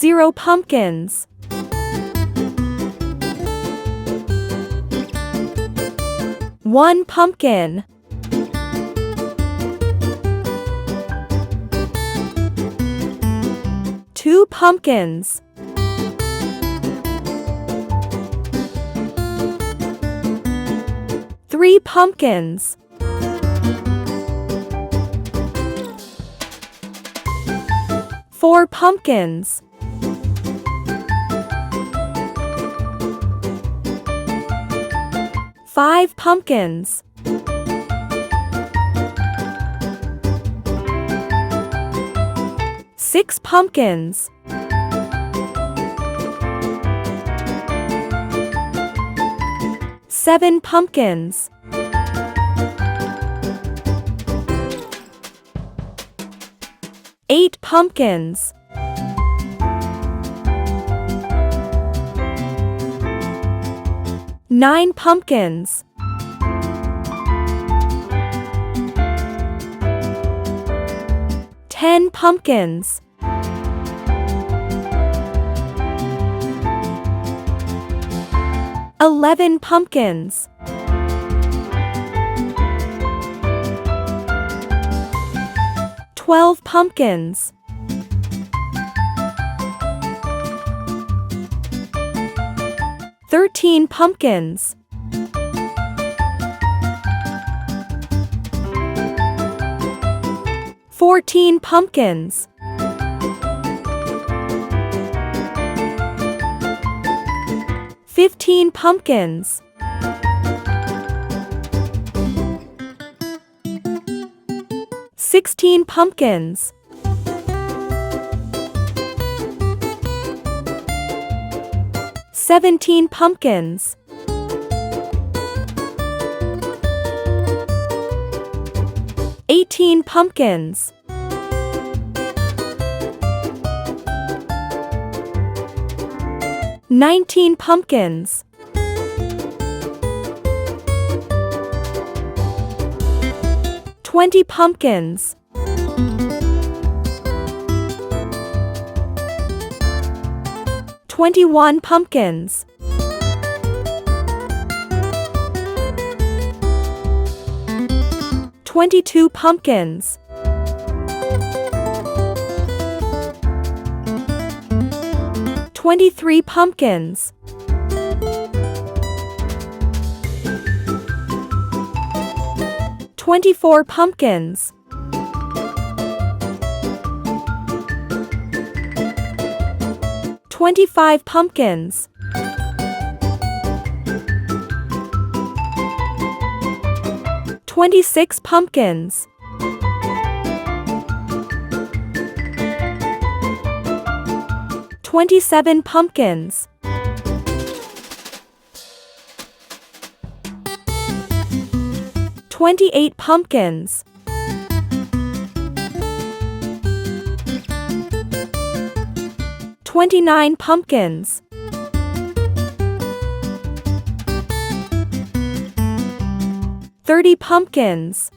0 pumpkins. 1 pumpkin. 2 pumpkins. 3 pumpkins. 4 pumpkins. 5 pumpkins. 6 pumpkins. 7 pumpkins. 8 pumpkins. 9 pumpkins. 10 pumpkins. 11 pumpkins. 12 pumpkins. 13 pumpkins. 14 pumpkins. 15 pumpkins. 16 pumpkins. 17 pumpkins. 18 pumpkins. 19 pumpkins. 20 pumpkins. 21 pumpkins. 22 pumpkins. 23 pumpkins. 24 pumpkins. 25 pumpkins. 26 pumpkins. 27 pumpkins. 28 pumpkins. 29 pumpkins. 30 pumpkins.